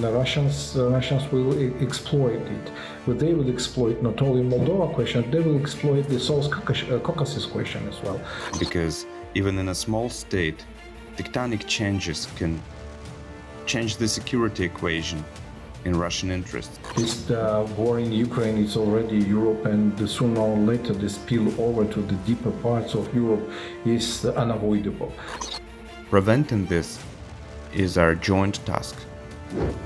the Russians will exploit it. But they will exploit not only Moldova question, they will exploit the South Caucasus question as well. Because even in a small state, tectonic changes can change the security equation in Russian interests. This war in Ukraine is already Europe, and sooner or later the spill over to the deeper parts of Europe is unavoidable. Preventing this is our joint task.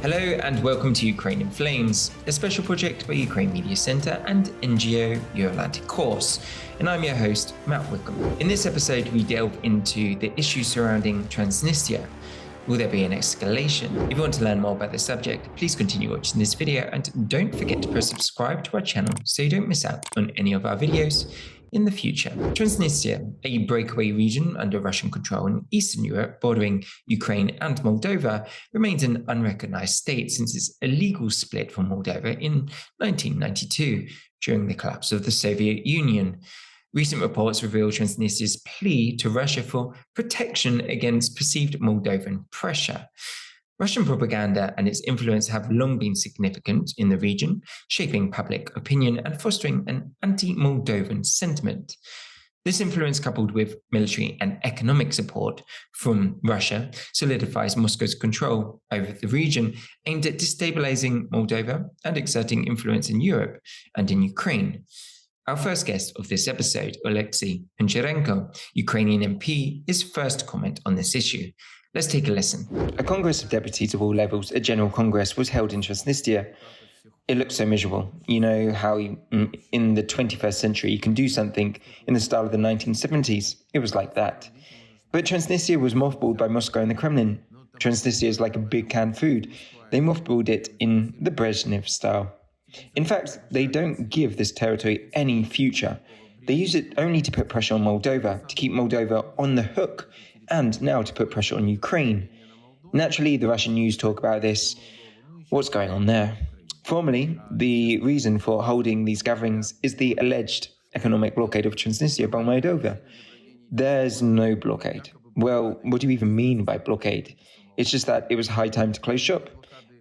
Hello and welcome to Ukraine in Flames, a special project by Ukraine Media Centre and NGO Euro-Atlantic Course, and I'm your host, Matt Wickham. In this episode, we delve into the issues surrounding Transnistria. Will there be an escalation? If you want to learn more about the subject, please continue watching this video and don't forget to press subscribe to our channel so you don't miss out on any of our videos in the future. Transnistria, a breakaway region under Russian control in Eastern Europe bordering Ukraine and Moldova, remains an unrecognized state since its illegal split from Moldova in 1992 during the collapse of the Soviet Union. Recent reports reveal Transnistria's plea to Russia for protection against perceived Moldovan pressure. Russian propaganda and its influence have long been significant in the region, shaping public opinion and fostering an anti-Moldovan sentiment. This influence, coupled with military and economic support from Russia, solidifies Moscow's control over the region, aimed at destabilizing Moldova and exerting influence in Europe and in Ukraine. Our first guest of this episode, Oleksiy Honcharenko, Ukrainian MP, is first to comment on this issue. Let's take a listen. A Congress of Deputies of all levels, a General Congress, was held in Transnistria. It looks so miserable. You know how in the 21st century you can do something in the style of the 1970s. It was like that. But Transnistria was mothballed by Moscow and the Kremlin. Transnistria is like a big canned food. They mothballed it in the Brezhnev style. In fact, they don't give this territory any future. They use it only to put pressure on Moldova, to keep Moldova on the hook, and now to put pressure on Ukraine. Naturally, the Russian news talk about this. What's going on there? Formally, the reason for holding these gatherings is the alleged economic blockade of Transnistria by Moldova. There's no blockade. Well, what do you even mean by blockade? It's just that it was high time to close shop,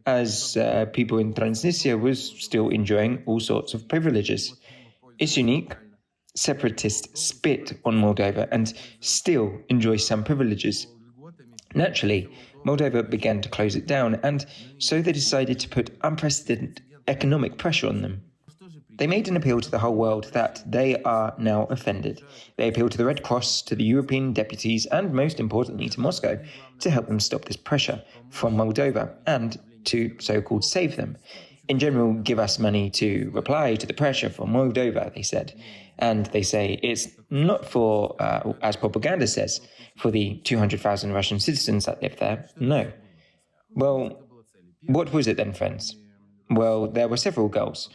as people in Transnistria was still enjoying all sorts of privileges. It's unique. Separatists spit on Moldova and still enjoy some privileges. Naturally, Moldova began to close it down, and so they decided to put unprecedented economic pressure on them. They made an appeal to the whole world that they are now offended. They appealed to the Red Cross, to the European deputies, and most importantly to Moscow, to help them stop this pressure from Moldova and to so-called save them. In general, give us money to reply to the pressure from Moldova, they said. And they say it's not for, as propaganda says, for the 200,000 Russian citizens that live there. No. Well, what was it then, friends? Well, there were several goals.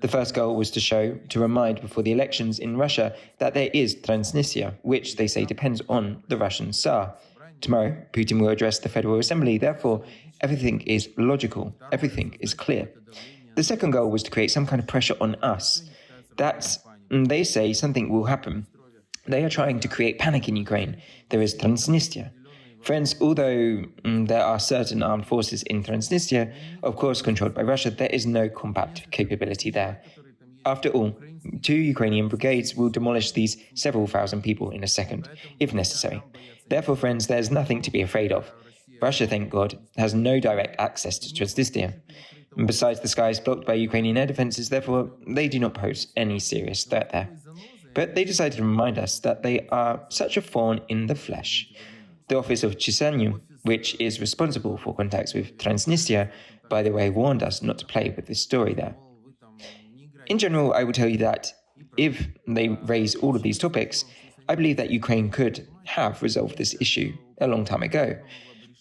The first goal was to remind before the elections in Russia that there is Transnistria, which they say depends on the Russian Tsar. Tomorrow, Putin will address the Federal Assembly. Therefore, everything is logical. Everything is clear. The second goal was to create some kind of pressure on us. That, they say, something will happen. They are trying to create panic in Ukraine. There is Transnistria. Friends, although there are certain armed forces in Transnistria, of course controlled by Russia, there is no combat capability there. After all, 2 Ukrainian brigades will demolish these several thousand people in a second, if necessary. Therefore, friends, there's nothing to be afraid of. Russia, thank God, has no direct access to Transnistria. Besides, the sky is blocked by Ukrainian air defences, therefore they do not pose any serious threat there. But they decided to remind us that they are such a thorn in the flesh. The office of Tshisanu, which is responsible for contacts with Transnistria, by the way, warned us not to play with this story there. In general, I will tell you that if they raise all of these topics, I believe that Ukraine could have resolved this issue a long time ago.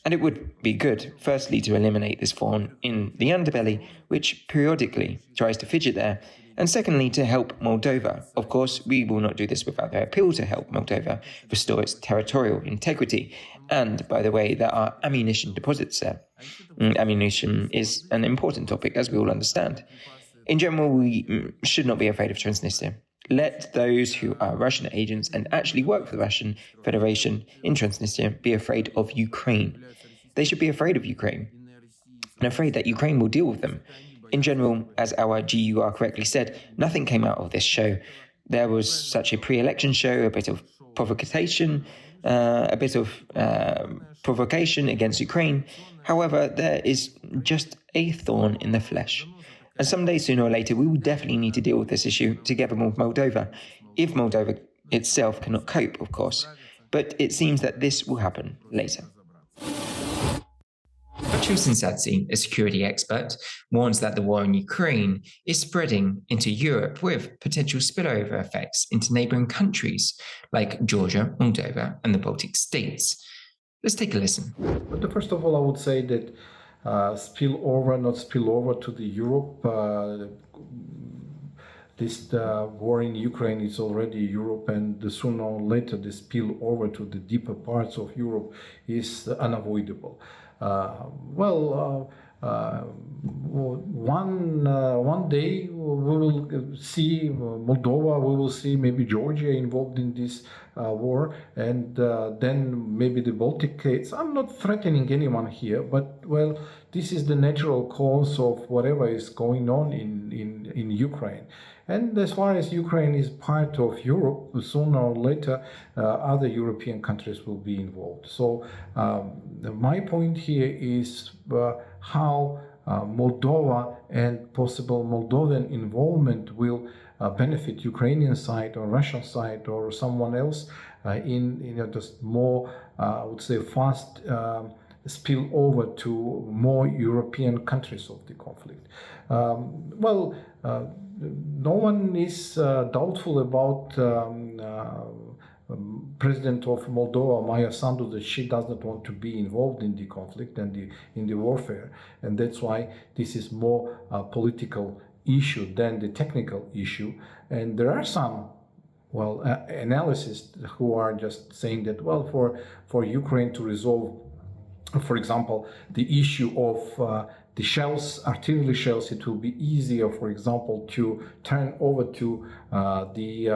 And it would be good, firstly, to eliminate this thorn in the underbelly, which periodically tries to fidget there, and secondly, to help Moldova. Of course, we will not do this without their appeal to help Moldova restore its territorial integrity. And, by the way, there are ammunition deposits there. Ammunition is an important topic, as we all understand. In general, we should not be afraid of Transnistria. Let those who are Russian agents and actually work for the Russian Federation in Transnistria be afraid of Ukraine. They should be afraid of Ukraine. and afraid that Ukraine will deal with them. In general, as our GUR correctly said, nothing came out of this show. There was such a pre-election show, a bit of provocation, provocation against Ukraine. However, there is just a thorn in the flesh. And someday, sooner or later, we will definitely need to deal with this issue together with Moldova, if Moldova itself cannot cope, of course. But it seems that this will happen later. Archil Tsintsadze, a security expert, warns that the war in Ukraine is spreading into Europe with potential spillover effects into neighbouring countries like Georgia, Moldova, and the Baltic states. Let's take a listen. But first of all, I would say that not spill over to the Europe. This war in Ukraine is already Europe, and sooner or later the spill over to the deeper parts of Europe is unavoidable. One day we will see Moldova, we will see maybe Georgia involved in this war, and then maybe the Baltic states. I'm not threatening anyone here, but well, this is the natural course of whatever is going on in Ukraine. And as far as Ukraine is part of Europe, sooner or later, other European countries will be involved. So my point here is how Moldova and possible Moldovan involvement will benefit Ukrainian side or Russian side or someone else in just more, I would say, fast spill over to more European countries of the conflict. No one is doubtful about President of Moldova, Maya Sandu, that she does not want to be involved in the conflict and in the warfare, and that's why this is more a political issue than the technical issue. And there are some analysts who are just saying that for Ukraine to resolve, for example, the issue of the shells, artillery shells, it will be easier, for example, to turn over to the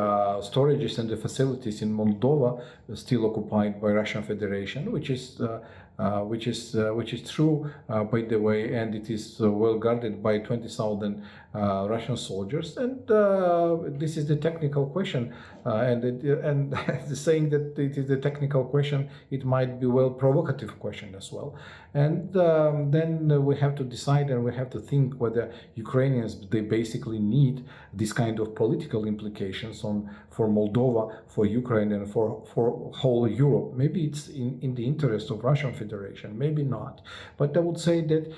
storages and the facilities in Moldova, still occupied by Russian Federation, which is true, by the way, and it is well guarded by 20,000 Russian soldiers. And this is the technical question, and saying that it is a technical question, it might be provocative question as well. And then we have to decide, and we have to think whether Ukrainians, they basically need this kind of political implications for Moldova, for Ukraine, and for whole Europe. Maybe it's in the interest of Russian Federation, maybe not. But I would say that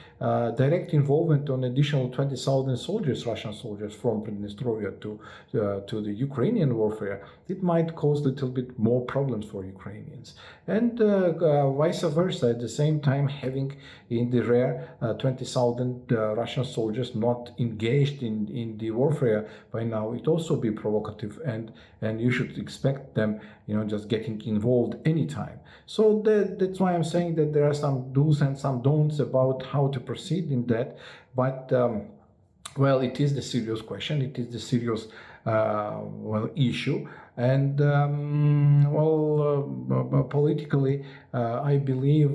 direct involvement on additional 20,000 soldiers, Russian soldiers, from Transnistria to the Ukrainian warfare, it might cause a little bit more problems for Ukrainians. And vice versa, at the same time, having in the rear 20,000 Russian soldiers not engaged in the warfare by now, it also be provocative, and you should expect them, just getting involved anytime. So that's why I'm saying that there are some do's and some don'ts about how to proceed in that. But it is the serious question. It is the serious issue. And politically, I believe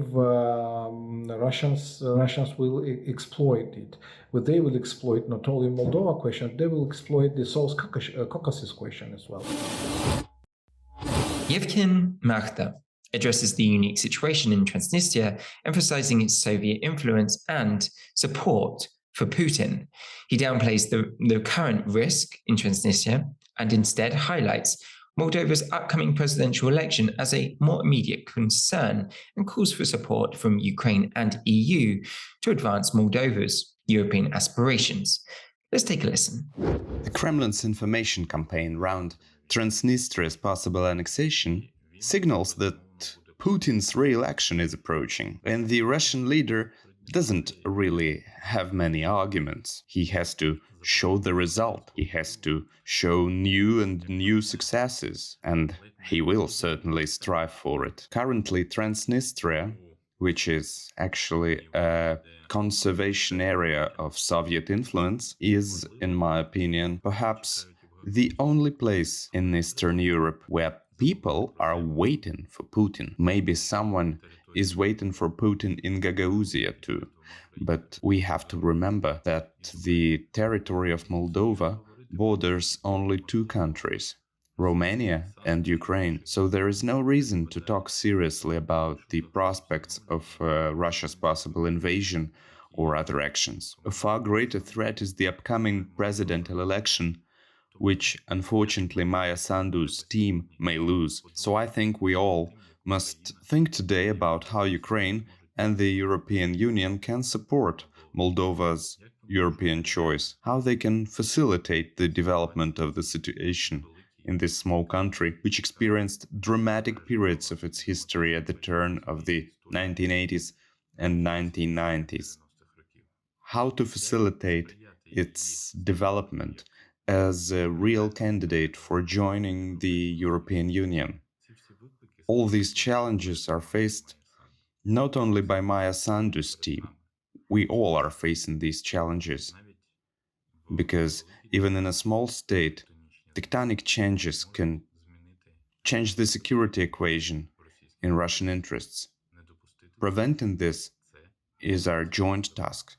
Russians will exploit it. But they will exploit not only Moldova question, they will exploit the South Caucasus question as well. Yevhen Magda addresses the unique situation in Transnistria, emphasizing its Soviet influence and support for Putin. He downplays the current risk in Transnistria and instead highlights Moldova's upcoming presidential election as a more immediate concern and calls for support from Ukraine and EU to advance Moldova's European aspirations. Let's take a listen. The Kremlin's information campaign around Transnistria's possible annexation signals that Putin's re-election is approaching, and the Russian leader doesn't really have many arguments. He has to show the result. He has to show new successes, and he will certainly strive for it. Currently, Transnistria, which is actually a conservation area of Soviet influence, is, in my opinion, perhaps the only place in Eastern Europe where people are waiting for Putin. Maybe someone is waiting for Putin in Gagauzia too. But we have to remember that the territory of Moldova borders only two countries, Romania and Ukraine. So there is no reason to talk seriously about the prospects of Russia's possible invasion or other actions. A far greater threat is the upcoming presidential election, which unfortunately Maya Sandu's team may lose. So I think we all must think today about how Ukraine and the European Union can support Moldova's European choice, how they can facilitate the development of the situation in this small country, which experienced dramatic periods of its history at the turn of the 1980s and 1990s. How to facilitate its development as a real candidate for joining the European Union. All these challenges are faced not only by Maya Sandu's team. We all are facing these challenges, because even in a small state, tectonic changes can change the security equation in Russian interests. Preventing this is our joint task.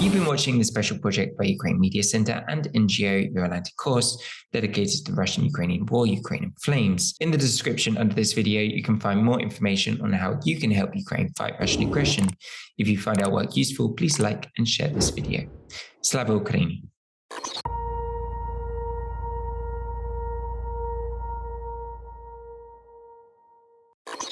You've been watching the special project by Ukraine Media Center and NGO Yevhen course dedicated to the Russian-Ukrainian war, Ukraine in Flames. In the description under this video, you can find more information on how you can help Ukraine fight Russian aggression. If you find our work useful, please like and share this video. Slava Ukraini!